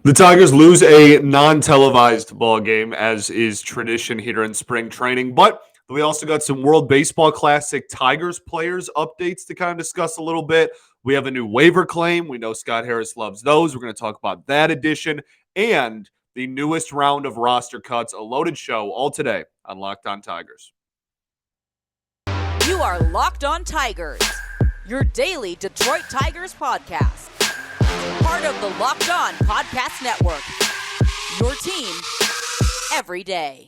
The Tigers lose a non-televised ball game, as is tradition here in spring training. But we also got some World Baseball Classic Tigers players updates to kind of discuss a little bit. We have a new waiver claim. We know Scott Harris loves those. We're going to talk about that edition and the newest round of roster cuts. A loaded show all today on Locked On Tigers. You are Locked On Tigers, your daily Detroit Tigers podcast. Part of the Locked On Podcast Network, your team every day.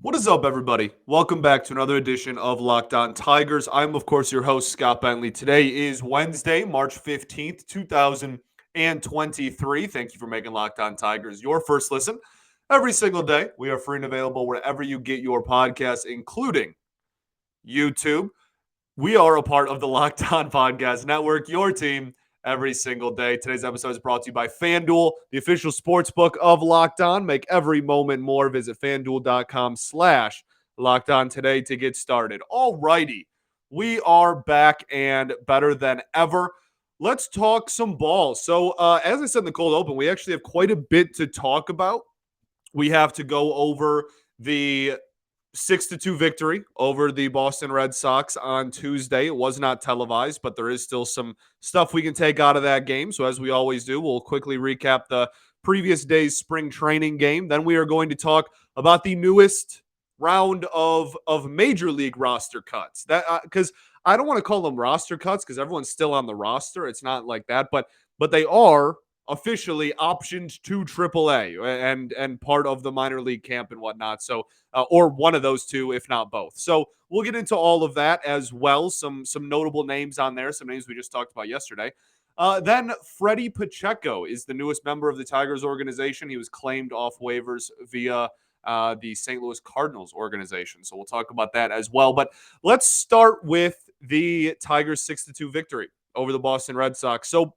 What is up, everybody? Welcome back to another edition of Locked On Tigers. I'm, of course, your host, Scott Bentley. Today is Wednesday, March 15th, 2023. Thank you for making Locked On Tigers your first listen every single day. We are free and available wherever you get your podcasts, including YouTube. We are a part of the Locked On Podcast Network, your team every single day. Today's episode is brought to you by FanDuel, the official sports book of Locked On. Make every moment more. Visit FanDuel.com/Locked On today to get started. All righty. We are back and better than ever. Let's talk some ball. So, as I said in the cold open, we actually have quite a bit to talk about. We have to go over the 6-2 victory over the Boston Red Sox on Tuesday. It was not televised, but there is still some stuff we can take out of that game. So as we always do, we'll quickly recap the previous day's spring training game. Then we are going to talk about the newest round of major league roster cuts. That because I don't want to call them roster cuts because everyone's still on the roster. It's not like that, but they are officially optioned to AAA and part of the minor league camp and whatnot. So, or one of those two, if not both. So we'll get into all of that as well. Some notable names on there, some names we just talked about yesterday. Then Freddie Pacheco is the newest member of the Tigers organization. He was claimed off waivers via the St. Louis Cardinals organization. So we'll talk about that as well. But let's start with the Tigers 6-2 victory over the Boston Red Sox. So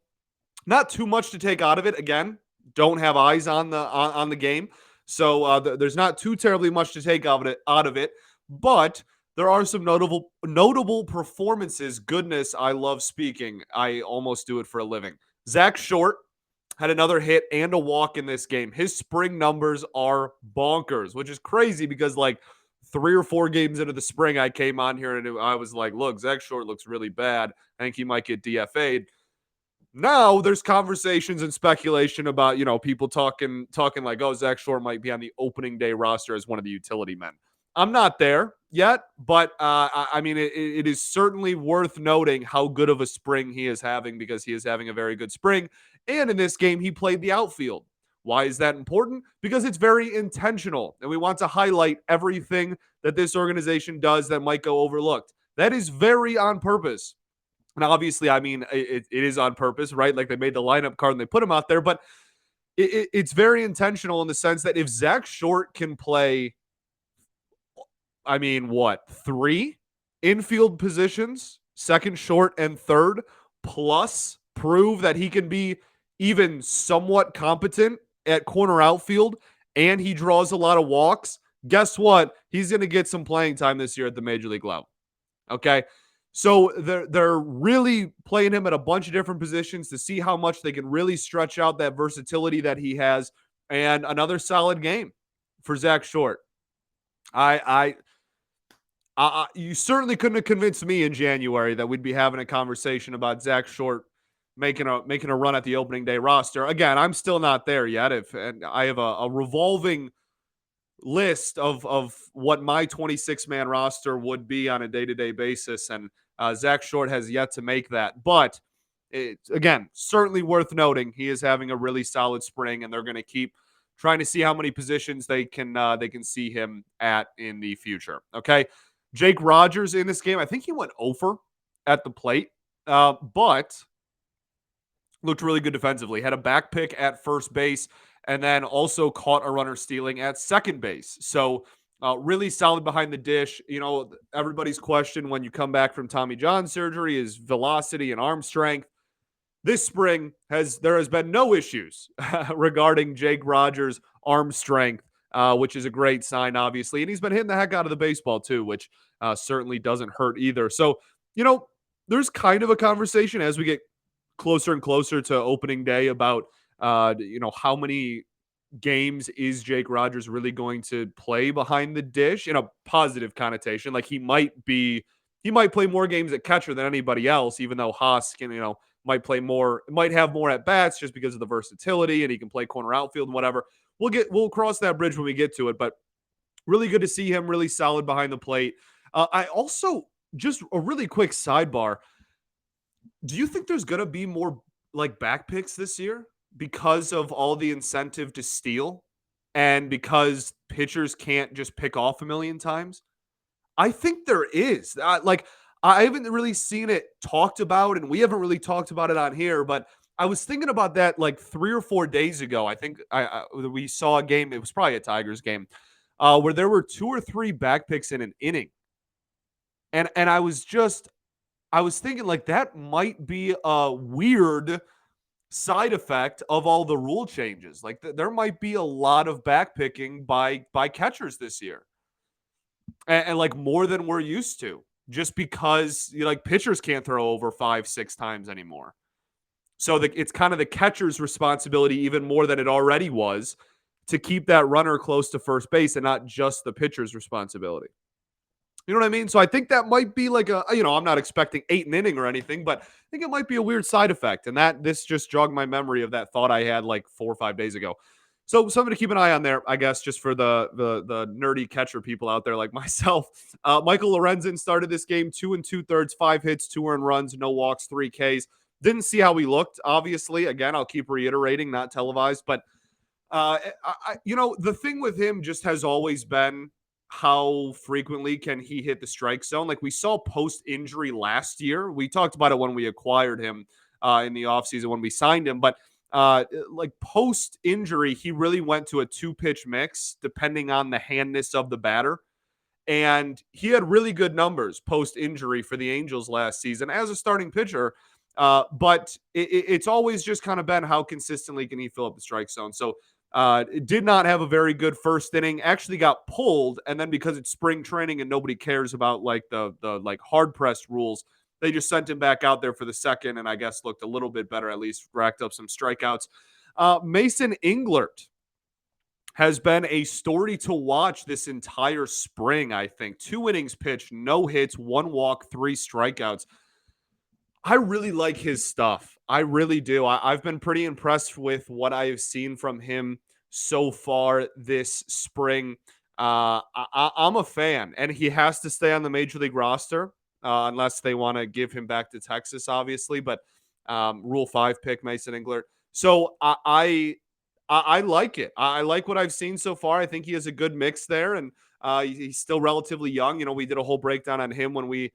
not too much to take out of it. Again, don't have eyes on the game, so there's not too terribly much to take out of it. But there are some notable performances. Goodness, I love speaking. I almost do it for a living. Zach Short had another hit and a walk in this game. His spring numbers are bonkers, which is crazy because like 3 or 4 games into the spring, I came on here and I was like, look, Zach Short looks really bad. I think he might get DFA'd. Now there's conversations and speculation about, people talking like, oh, Zach Short might be on the opening day roster as one of the utility men. I'm not there yet, but I mean, it is certainly worth noting how good of a spring he is having because he is having a very good spring. And in this game, he played the outfield. Why is that important? Because it's very intentional, and we want to highlight everything that this organization does that might go overlooked. That is very on purpose. And obviously, I mean, it is on purpose, right? Like they made the lineup card and they put him out there, but it's very intentional in the sense that if Zach Short can play, I mean, 3 infield positions, second, short, and third, plus prove that he can be even somewhat competent at corner outfield and he draws a lot of walks, guess what? He's going to get some playing time this year at the major league level. Okay. So they're really playing him at a bunch of different positions to see how much they can really stretch out that versatility that he has. And another solid game for Zach Short. You certainly couldn't have convinced me in January that we'd be having a conversation about Zach Short making a run at the opening day roster. Again, I'm still not there yet. And I have a revolving list of what my 26-man roster would be on a day-to-day basis, and Zach Short has yet to make that. But again, certainly worth noting, he is having a really solid spring, and they're going to keep trying to see how many positions they can see him at in the future. Okay, Jake Rogers in this game, I think he went over at the plate, but looked really good defensively. Had a back pick at first base, and then also caught a runner stealing at second base. So really solid behind the dish. Everybody's question when you come back from Tommy John surgery is velocity and arm strength. This spring there has been no issues regarding Jake Rogers' arm strength which is a great sign, obviously. And he's been hitting the heck out of the baseball, too, which certainly doesn't hurt either. So, there's kind of a conversation as we get closer and closer to opening day about, how many games is Jake Rogers really going to play behind the dish in a positive connotation? Like he might play more games at catcher than anybody else, even though Haas can, might have more at bats just because of the versatility and he can play corner outfield and whatever. We'll cross that bridge when we get to it, but really good to see him really solid behind the plate. I also just a really quick sidebar. Do you think there's going to be more like back picks this year because of all the incentive to steal and because pitchers can't just pick off a million times? I think there is. I haven't really seen it talked about, and we haven't really talked about it on here. But I was thinking about that like 3 or 4 days ago. I think we saw a game. It was probably a Tigers game where there were 2 or 3 back picks in an inning, and I was thinking like that might be a weird side effect of all the rule changes. Like there might be a lot of back picking by catchers this year, and like more than we're used to, just because like pitchers can't throw over 5, 6 times anymore. So it's kind of the catcher's responsibility even more than it already was to keep that runner close to first base and not just the pitcher's responsibility. You know what I mean? So I think that might be like I'm not expecting 8 an inning or anything, but I think it might be a weird side effect. And this just jogged my memory of that thought I had like 4 or 5 days ago. So something to keep an eye on there, I guess, just for the nerdy catcher people out there like myself. Michael Lorenzen started this game 2 2/3, 5 hits, 2 earned runs, no walks, 3 Ks. Didn't see how he looked, obviously. Again, I'll keep reiterating, not televised, but the thing with him just has always been how frequently can he hit the strike zone. Like we saw post injury last year. We talked about it when we acquired him in the offseason when we signed him, but like post injury, he really went to a 2-pitch mix depending on the handness of the batter. And he had really good numbers post injury for the Angels last season as a starting pitcher. But it's always just kind of been how consistently can he fill up the strike zone. So it did not have a very good first inning. Actually got pulled, and then because it's spring training and nobody cares about like the like hard pressed rules, they just sent him back out there for the second, and I guess looked a little bit better. At least racked up some strikeouts. Mason Englert has been a story to watch this entire spring. I think 2 innings pitched, no hits, 1 walk, 3 strikeouts. I really like his stuff. I really do. I've been pretty impressed with what I have seen from him so far this spring. I'm a fan, and he has to stay on the major league roster unless they want to give him back to Texas, obviously. But Rule 5 pick Mason Englert. So I like it. I like what I've seen so far. I think he has a good mix there, and he's still relatively young. We did a whole breakdown on him when we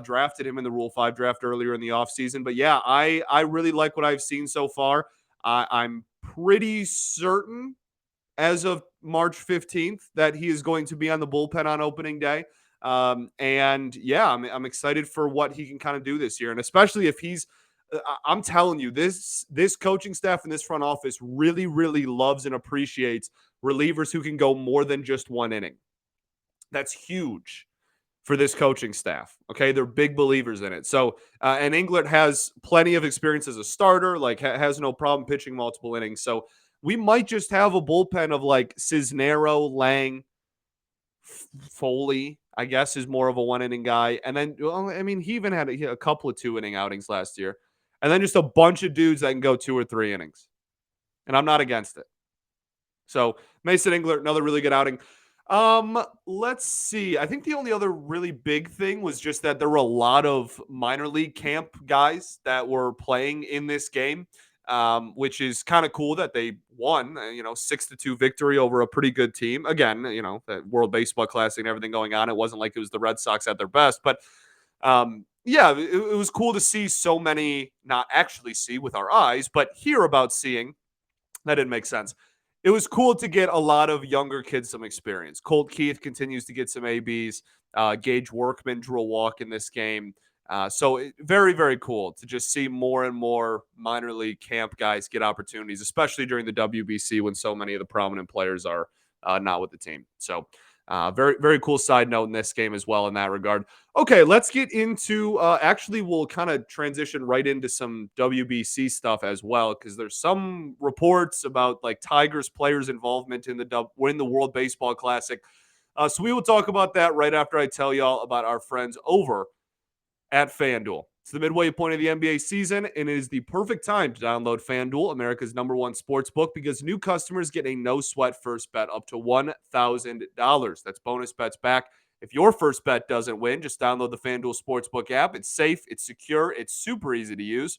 drafted him in the Rule 5 draft earlier in the offseason. But yeah, I really like what I've seen so far. I'm pretty certain as of March 15th that he is going to be on the bullpen on opening day. And yeah, I'm excited for what he can kind of do this year. And especially if I'm telling you, this coaching staff and this front office really, really loves and appreciates relievers who can go more than just 1 inning. That's huge for this coaching staff. Okay, they're big believers in it. So, and Englert has plenty of experience as a starter. Like, has no problem pitching multiple innings. So, we might just have a bullpen of like Cisnero, Lang, Foley. I guess is more of a 1 inning guy, and then he even had a couple of 2 inning outings last year, and then just a bunch of dudes that can go 2 or 3 innings. And I'm not against it. So Mason Englert, another really good outing. Let's see. I think the only other really big thing was just that there were a lot of minor league camp guys that were playing in this game, which is kind of cool that they won, 6-2 victory over a pretty good team. Again, that World Baseball Classic and everything going on. It wasn't like it was the Red Sox at their best, but yeah, it was cool to see so many, not actually see with our eyes, but hear about seeing. That didn't make sense. It was cool to get a lot of younger kids some experience. Colt Keith continues to get some ABs. Gage Workman drew a walk in this game. Very, very cool to just see more and more minor league camp guys get opportunities, especially during the WBC when so many of the prominent players are not with the team. So very, very cool side note in this game as well in that regard. Okay, let's get into actually, we'll kind of transition right into some WBC stuff as well, because there's some reports about like Tigers players' involvement in the World Baseball Classic. So we will talk about that right after I tell y'all about our friends over at FanDuel. It's the midway point of the NBA season, and it is the perfect time to download FanDuel, America's #1 sports book, because new customers get a no-sweat first bet up to $1,000. That's bonus bets back. If your first bet doesn't win, just download the FanDuel Sportsbook app. It's safe, it's secure, it's super easy to use.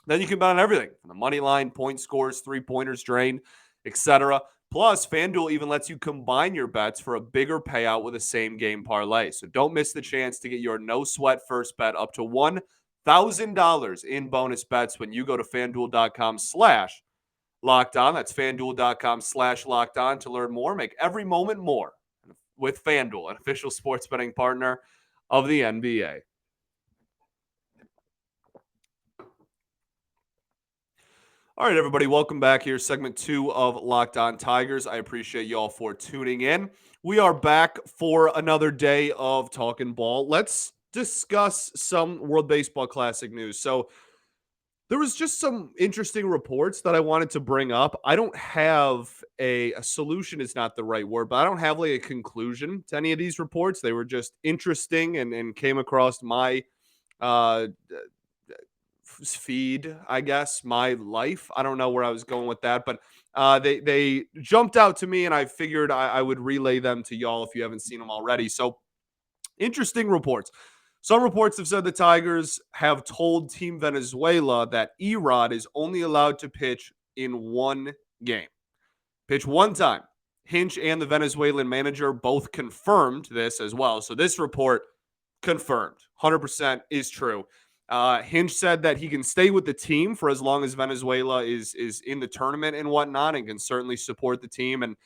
Then you can bet on everything from the money line, point scores, three-pointers drained, etc. Plus, FanDuel even lets you combine your bets for a bigger payout with a same-game parlay. So don't miss the chance to get your no-sweat first bet up to $1,000 in bonus bets when you go to FanDuel.com/locked on. That's FanDuel.com/locked on to learn more. Make every moment more with FanDuel, an official sports betting partner of the NBA. All right, everybody, welcome back here. Segment 2 of Locked On Tigers. I appreciate you all for tuning in. We are back for another day of talking ball. Let's discuss some World Baseball Classic news. So there was just some interesting reports that I wanted to bring up. I don't have a solution is not the right word, but I don't have like a conclusion to any of these reports. They were just interesting and came across my uh, feed, I guess, my life. I don't know where I was going with that, but they jumped out to me, and I figured I would relay them to y'all if you haven't seen them already. So interesting reports. Some reports have said the Tigers have told Team Venezuela that Erod is only allowed to pitch in one game, pitch one time. Hinch and the Venezuelan manager both confirmed this as well. So this report confirmed, 100% is true. Hinch said that he can stay with the team for as long as Venezuela is in the tournament and whatnot, and can certainly support the team and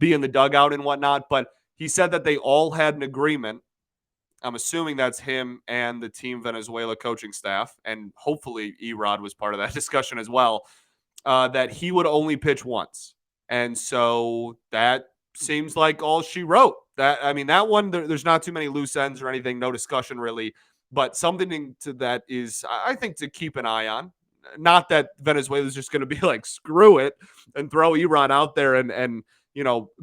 be in the dugout and whatnot. But he said that they all had an agreement. I'm assuming that's him and the Team Venezuela coaching staff, and hopefully Erod was part of that discussion as well, that he would only pitch once. And so that seems like all she wrote. That one, there's not too many loose ends or anything, no discussion really, but something to that is, I think, to keep an eye on. Not that Venezuela's just going to be like, screw it and throw Erod out there and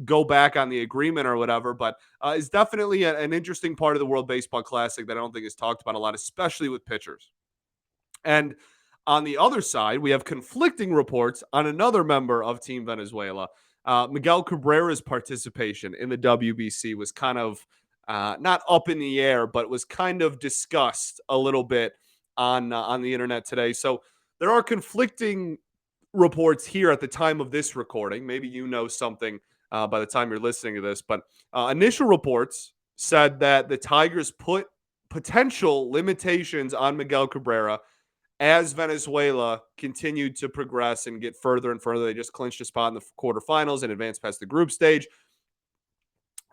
go back on the agreement or whatever, but it's definitely an interesting part of the World Baseball Classic that I don't think is talked about a lot, especially with pitchers. And on the other side, we have conflicting reports on another member of Team Venezuela. Miguel Cabrera's participation in the WBC was kind of not up in the air, but was kind of discussed a little bit on the internet today. So there are conflicting reports here at the time of this recording. Maybe you know something by the time you're listening to this, but initial reports said that the Tigers put potential limitations on Miguel Cabrera as Venezuela continued to progress and get further and further. They just clinched a spot in the quarterfinals and advanced past the group stage.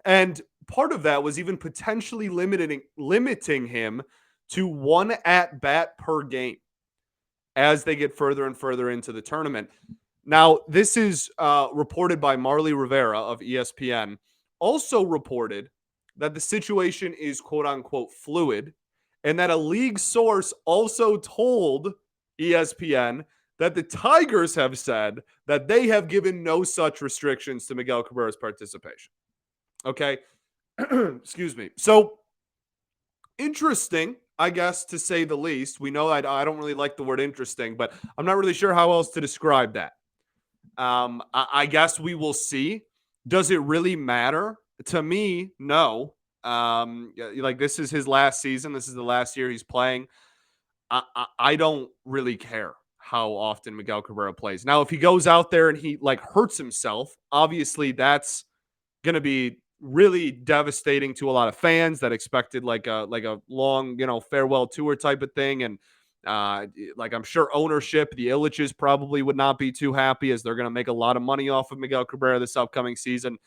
And part of that was even potentially limiting him to one at bat per game as they get further and further into the tournament. Now, this is reported by Marley Rivera of ESPN, also reported that the situation is quote unquote fluid, and that a league source also told ESPN that the Tigers have said that they have given no such restrictions to Miguel Cabrera's participation. Okay. Excuse me. So interesting, I guess, to say the least. We know I don't really like the word interesting, but I'm not really sure how else to describe that. I guess we will see. Does it really matter? To me, no. Like, this is his last season. This is the last year he's playing. I don't really care how often Miguel Cabrera plays. Now, if he goes out there and he like hurts himself, obviously that's going to be really devastating to a lot of fans that expected like a long, farewell tour type of thing. And like, I'm sure ownership, the Illiches probably would not be too happy, as they're going to make a lot of money off of Miguel Cabrera this upcoming season.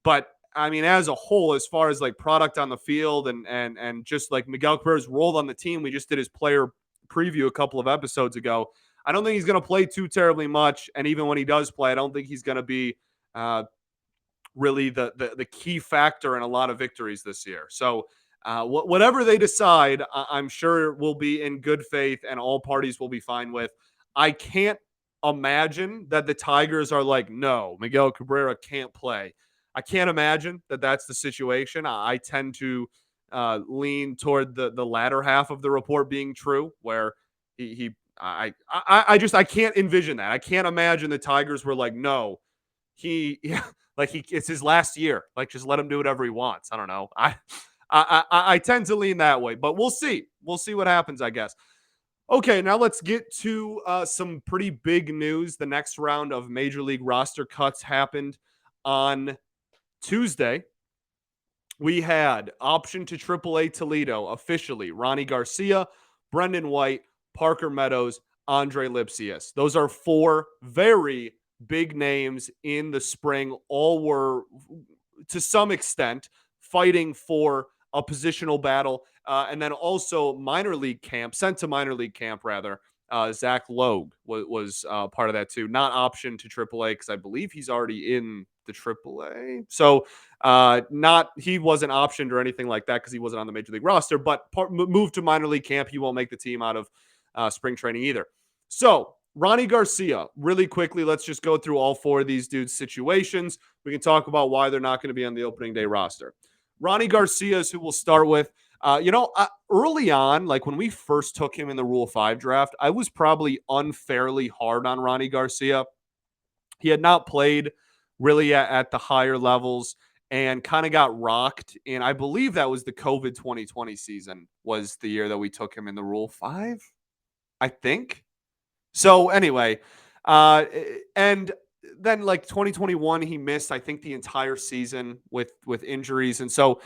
But I mean, as a whole, as far as like product on the field and just like Miguel Cabrera's role on the team, we just did his player preview a couple of episodes ago. I don't think he's going to play too terribly much. And even when he does play, I don't think he's going to be really the key factor in a lot of victories this year. So whatever they decide, I'm sure will be in good faith and all parties will be fine with. I can't imagine that the Tigers are like, no, Miguel Cabrera can't play. I can't imagine that that's the situation. I tend to lean toward the latter half of the report being true, where he I can't envision that. I can't imagine the Tigers were like, no, he like it's his last year. Like just let him do whatever he wants. I don't know. I tend to lean that way, but we'll see. We'll see what happens, I guess. Okay, now let's get to some pretty big news. The next round of Major League roster cuts happened on Tuesday. We had option to AAA Toledo officially Ronnie Garcia, Brendan White, Parker Meadows, Andre Lipsius. Those are four very big names in the spring. All were, to some extent, fighting for a positional battle. And then also minor league camp, sent to minor league camp, rather. Zach Logue was part of that too. Not option to AAA because I believe he's already in the AAA. So not he wasn't optioned or anything like that because he wasn't on the major league roster, but moved to minor league camp. He won't make the team out of spring training either. So Ronnie Garcia, really quickly, let's just go through all four of these dudes' situations. We can talk about why they're not going to be on the opening day roster. Ronnie Garcia is who we'll start with. Early on, like when we first took him in the Rule 5 draft, I was probably unfairly hard on Ronnie Garcia. He had not played really at the higher levels and kind of got rocked. And I believe that was the COVID 2020 season was the year that we took him in the Rule 5, I think. So anyway, and then like 2021, he missed, I think, the entire season with injuries. And so,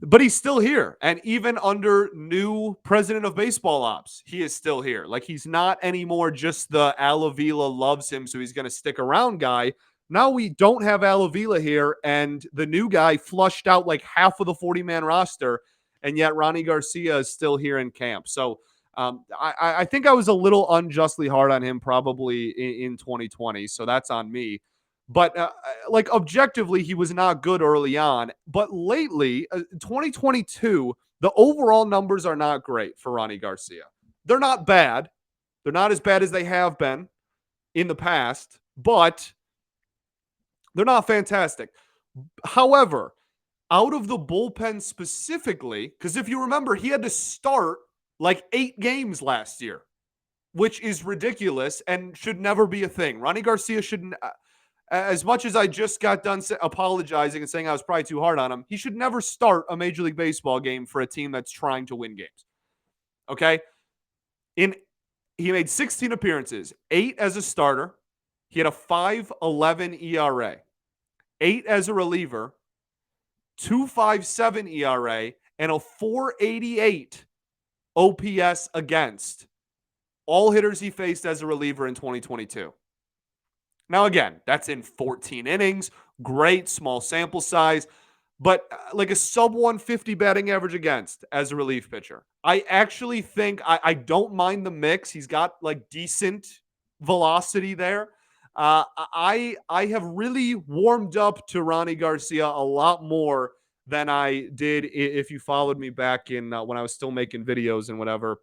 but he's still here. And even under new president of baseball ops, he is still here. Like he's not anymore just the Al Avila loves him, so he's going to stick around guy. Now we don't have Al Avila here, and the new guy flushed out like half of the 40-man roster, and yet Ronnie Garcia is still here in camp. So I think I was a little unjustly hard on him probably in 2020, so that's on me. But like objectively, he was not good early on. But lately, 2022, the overall numbers are not great for Ronnie Garcia. They're not bad. They're not as bad as they have been in the past, but they're not fantastic. However, out of the bullpen specifically, because if you remember, he had to start like 8 games last year, which is ridiculous and should never be a thing. Ronnie Garcia shouldn't, as much as I just got done apologizing and saying I was probably too hard on him, he should never start a Major League Baseball game for a team that's trying to win games. Okay? He made 16 appearances, 8 as a starter. He had a 5.11 ERA, 8 as a reliever, 2.57 ERA, and a 4.88 OPS against all hitters he faced as a reliever in 2022. Now, again, that's in 14 innings, great small sample size, but like a sub 150 batting average against as a relief pitcher. I actually think I don't mind the mix. He's got like decent velocity there. I have really warmed up to Ronnie Garcia a lot more than I did if you followed me back in when I was still making videos and whatever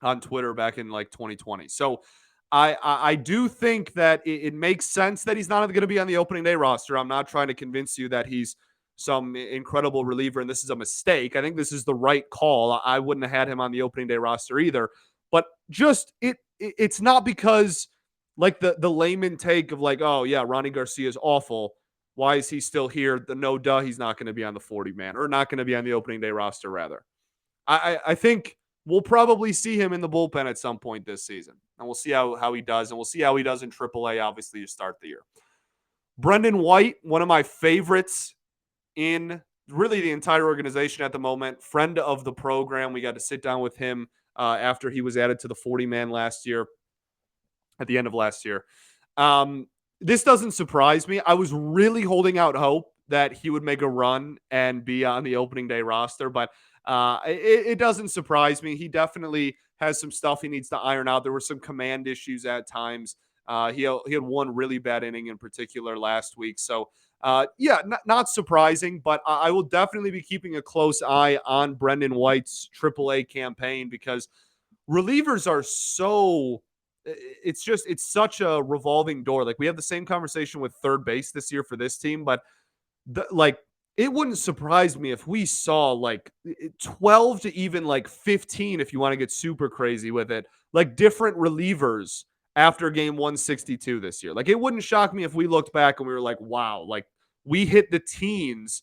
on Twitter back in like 2020. So I do think that it makes sense that he's not going to be on the opening day roster. I'm not trying to convince you that he's some incredible reliever and this is a mistake. I think this is the right call. I wouldn't have had him on the opening day roster either. But just it's not because like the layman take of like, oh yeah, Ronnie Garcia is awful. Why is he still here? The no duh, he's not going to be on the 40 man or not going to be on the opening day roster rather. I think we'll probably see him in the bullpen at some point this season. And we'll see how he does. And we'll see how he does in AAA, obviously, to start the year. Brendan White, one of my favorites in really the entire organization at the moment. Friend of the program. We got to sit down with him after he was added to the 40-man last year, at the end of last year. This doesn't surprise me. I was really holding out hope that he would make a run and be on the opening day roster, but it doesn't surprise me. He definitely has some stuff he needs to iron out. There were some command issues at times. He had one really bad inning in particular last week. So Not surprising, but I will definitely be keeping a close eye on Brendan White's AAA campaign because relievers are so it's such a revolving door. Like we have the same conversation with third base this year for this team, but like it wouldn't surprise me if we saw like 12 to even like 15 if you want to get super crazy with it, like different relievers after game 162 this year. Like it wouldn't shock me if we looked back and we were like, wow, like we hit the teens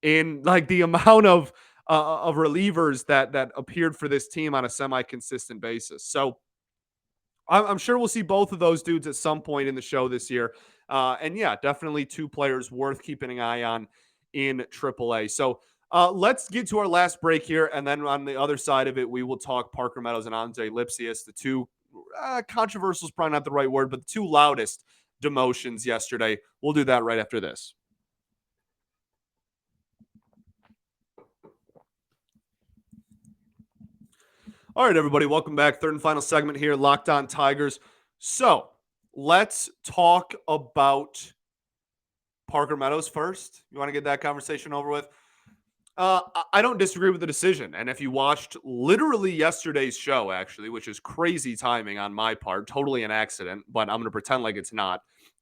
in like the amount of relievers that appeared for this team on a semi-consistent basis. So I'm sure we'll see both of those dudes at some point in the show this year. And yeah, definitely two players worth keeping an eye on in AAA. So let's get to our last break here. And then on the other side of it, we will talk Parker Meadows and Andre Lipsius, the two controversial is probably not the right word, but the two loudest demotions yesterday. We'll do that right after this. All right, everybody, welcome back. Third and final segment here, Locked On Tigers. So let's talk about Parker Meadows first. You want to get that conversation over with? I don't disagree with the decision. And if you watched literally yesterday's show, actually, which is crazy timing on my part, totally an accident, but I'm going to pretend like it's not.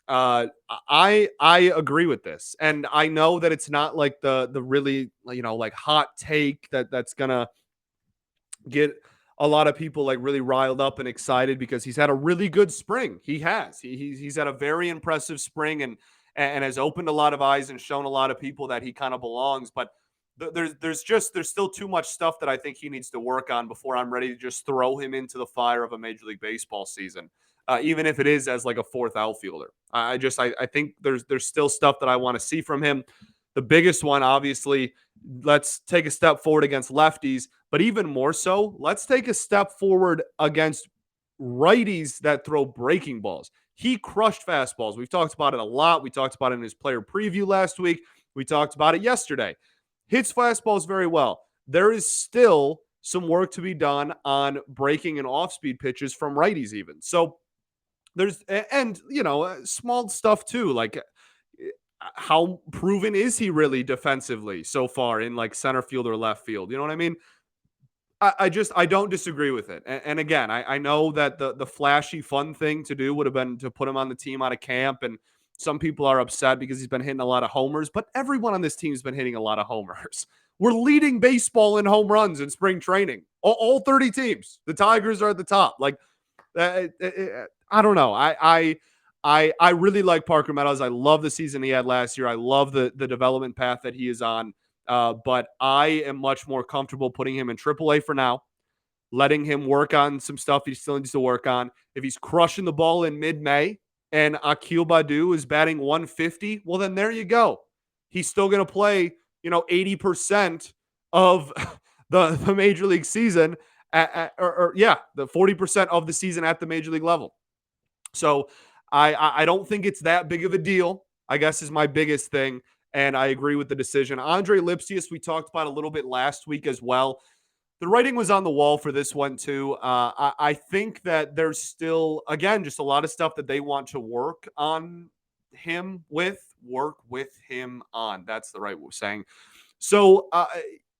I agree with this, and I know that it's not like the really like hot take that's gonna get a lot of people like really riled up and excited because he's had a really good spring. He has. He's had a very impressive spring and has opened a lot of eyes and shown a lot of people that he kind of belongs. But there's still too much stuff that I think he needs to work on before I'm ready to just throw him into the fire of a Major League Baseball season, even if it is as like a fourth outfielder. I think there's still stuff that I want to see from him. The biggest one, obviously, let's take a step forward against lefties, but even more so, let's take a step forward against righties that throw breaking balls. He crushed fastballs. We've talked about it a lot. We talked about it in his player preview last week. We talked about it yesterday. Hits fastballs very well. There is still some work to be done on breaking and off-speed pitches from righties even. So there's, and small stuff too, like how proven is he really defensively so far in like center field or left field? You know what I mean? I don't disagree with it. And again, I know that the flashy fun thing to do would have been to put him on the team out of camp. And some people are upset because he's been hitting a lot of homers, but everyone on this team has been hitting a lot of homers. We're leading baseball in home runs in spring training. All 30 teams. The Tigers are at the top. Like, I don't know. I really like Parker Meadows. I love the season he had last year. I love the development path that he is on. But I am much more comfortable putting him in AAA for now, letting him work on some stuff he still needs to work on. If he's crushing the ball in mid-May and Akil Baddoo is batting 150, well, then there you go. He's still going to play, 80% of the Major League season, the 40% of the season at the Major League level. So I don't think it's that big of a deal, I guess, is my biggest thing. And I agree with the decision. Andre Lipsius, we talked about a little bit last week as well. The writing was on the wall for this one too. I think that there's still, again, just a lot of stuff that they want to work with him on. That's the right saying. So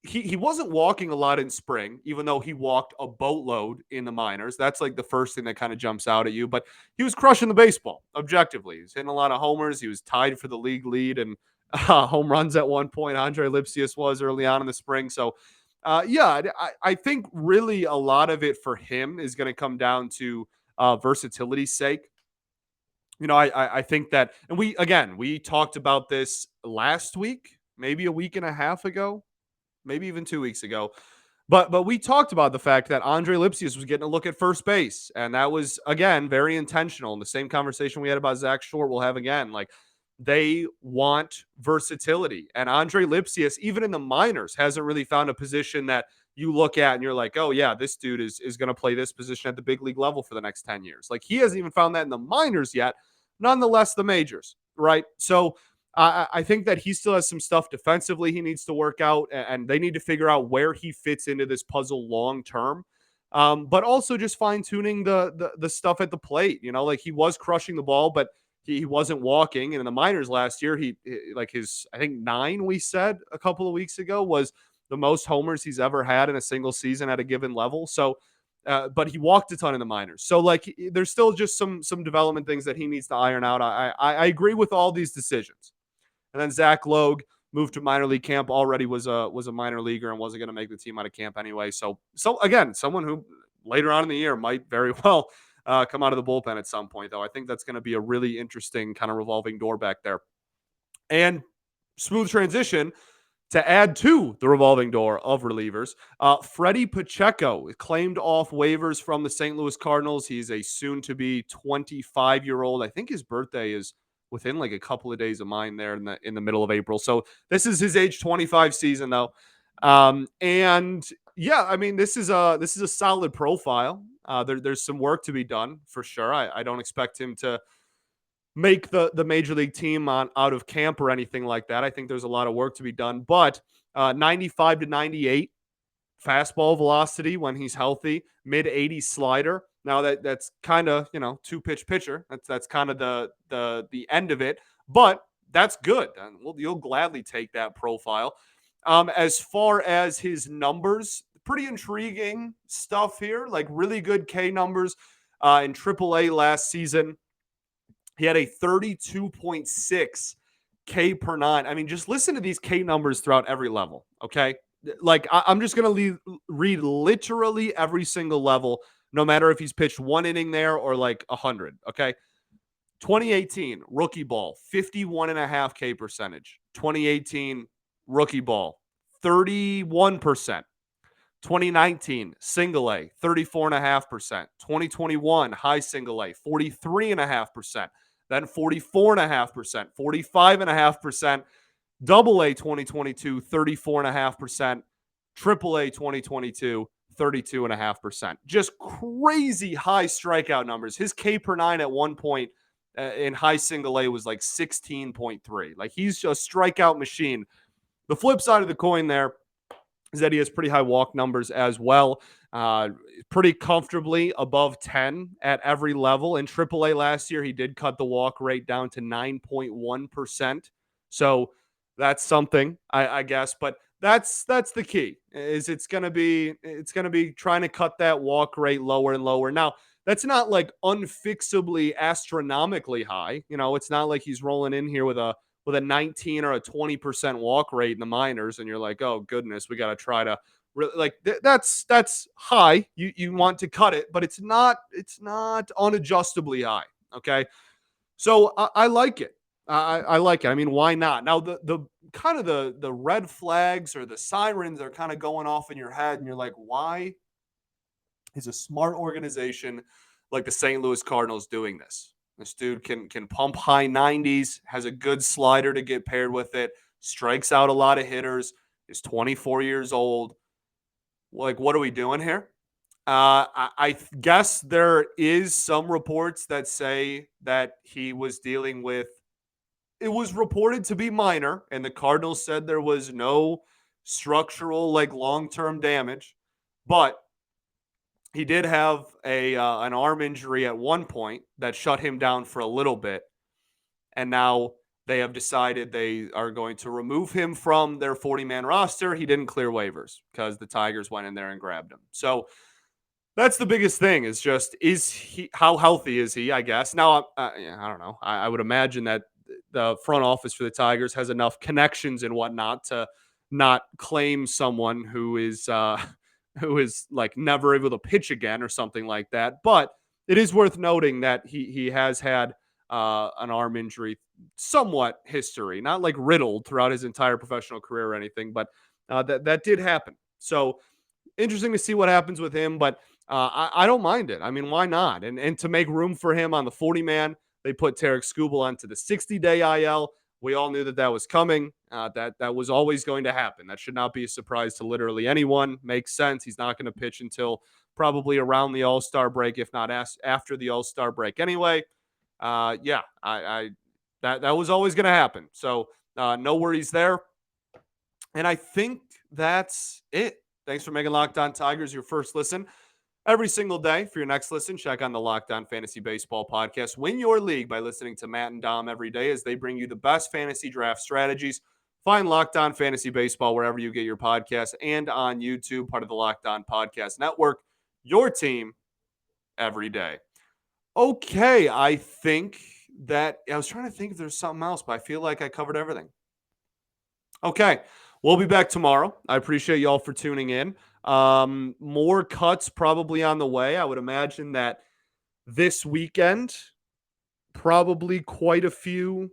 he wasn't walking a lot in spring, even though he walked a boatload in the minors. That's like the first thing that kind of jumps out at you. But he was crushing the baseball objectively. He was hitting a lot of homers. He was tied for the league lead and home runs at one point. Andre Lipsius was early on in the spring. So, I think really a lot of it for him is going to come down to versatility's sake. I think that, and we talked about this last week, maybe a week and a half ago, maybe even 2 weeks ago. But we talked about the fact that Andre Lipsius was getting a look at first base. And that was, again, very intentional. And the same conversation we had about Zach Short, we'll have again. Like, they want versatility. And Andre Lipsius, even in the minors, hasn't really found a position that you look at and you're like, oh, yeah, this dude is going to play this position at the big league level for the next 10 years. Like, he hasn't even found that in the minors yet. Nonetheless, the majors, right? So I think that he still has some stuff defensively he needs to work out, and they need to figure out where he fits into this puzzle long term. But also just fine tuning the stuff at the plate. Like he was crushing the ball, but he wasn't walking. And in the minors last year, like his, I think 9, we said a couple of weeks ago, was the most homers he's ever had in a single season at a given level. So, but he walked a ton in the minors. So like there's still just some development things that he needs to iron out. I agree with all these decisions. And then Zach Logue moved to minor league camp. Already was a minor leaguer and wasn't going to make the team out of camp anyway. So again, someone who later on in the year might very well come out of the bullpen at some point, though. I think that's going to be a really interesting kind of revolving door back there. And smooth transition to add to the revolving door of relievers. Freddie Pacheco claimed off waivers from the St. Louis Cardinals. He's a soon-to-be 25-year-old. I think his birthday is within like a couple of days of mine there in the middle of April. So this is his age 25 season, though. And yeah, I mean, this is a solid profile. There's some work to be done for sure. I don't expect him to make the major league team out of camp or anything like that. I think there's a lot of work to be done, but 95 to 98 fastball velocity when he's healthy, mid 80s slider. Now that's kind of, two pitch pitcher. That's kind of the end of it, but that's good. And you'll gladly take that profile. As far as his numbers, pretty intriguing stuff here, like really good K numbers in AAA last season. He had a 32.6 K per 9. I mean, just listen to these K numbers throughout every level, okay? Like, I'm just going to read literally every single level, no matter if he's pitched 1 inning there or like 100, okay? 2018, rookie ball, 51.5 K percentage. 2018, rookie ball, 31%. 2019, single A, 34.5%. 2021, high single A, 43.5%. Then 44.5%, 45.5%. Double A 2022, 34.5%. Triple A 2022, 32.5%. Just crazy high strikeout numbers. His K per 9 at one point in high single A was like 16.3. Like he's just a strikeout machine. The flip side of the coin there is that he has pretty high walk numbers as well. Pretty comfortably above 10 at every level. In AAA last year, he did cut the walk rate down to 9.1%. So that's something, I guess. But that's the key. Is it's gonna be trying to cut that walk rate lower and lower. Now, that's not like unfixably astronomically high. It's not like he's rolling in here with a 19 or a 20% walk rate in the minors, and you're like, oh goodness, we got to try to that's high. You want to cut it, but it's not unadjustably high. Okay, so I like it. I like it. I mean, why not? Now the kind of the red flags or the sirens are kind of going off in your head, and you're like, why is a smart organization like the St. Louis Cardinals doing this? This dude can pump high 90s, has a good slider to get paired with it, strikes out a lot of hitters, is 24 years old. Like, what are we doing here? I guess there is some reports that say that he was dealing with, it was reported to be minor, and the Cardinals said there was no structural, like, long-term damage, but he did have an arm injury at one point that shut him down for a little bit. And now they have decided they are going to remove him from their 40-man roster. He didn't clear waivers because the Tigers went in there and grabbed him. So that's the biggest thing is just, how healthy is he, I guess. Now, I don't know. I would imagine that the front office for the Tigers has enough connections and whatnot to not claim someone who is like never able to pitch again or something like that. But it is worth noting that he has had an arm injury, somewhat history, not like riddled throughout his entire professional career or anything, but that did happen. So interesting to see what happens with him, but I don't mind it. I mean, why not? And to make room for him on the 40-man, they put Tarek Skubal onto the 60-day IL. We all knew that was coming. That was always going to happen. That should not be a surprise to literally anyone. Makes sense. He's not going to pitch until probably around the All-Star break, if not after the All-Star break. Anyway, that was always going to happen. So no worries there. And I think that's it. Thanks for making Locked On Tigers your first listen. every single day. For your next listen, check on the Locked On Fantasy Baseball podcast. Win your league by listening to Matt and Dom every day as they bring you the best fantasy draft strategies. Find Locked On Fantasy Baseball wherever you get your podcasts and on YouTube, part of the Locked On Podcast Network. Your team every day. Okay, I think that I was trying to think if there's something else, but I feel like I covered everything. Okay, we'll be back tomorrow. I appreciate y'all for tuning in. More cuts probably on the way. I would imagine that this weekend, probably quite a few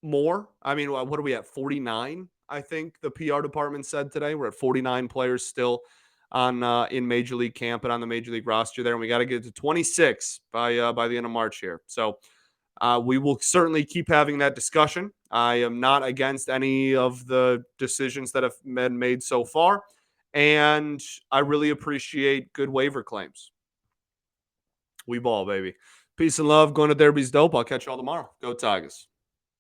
more. I mean, what are we at? 49, I think the PR department said today. We're at 49 players still on in Major League camp and on the Major League roster there, and we got to get to 26 by the end of March here. So we will certainly keep having that discussion. I am not against any of the decisions that have been made so far, and I really appreciate good waiver claims. We ball, baby. Peace and love. Going to Derby's dope. I'll catch y'all tomorrow. Go Tigers.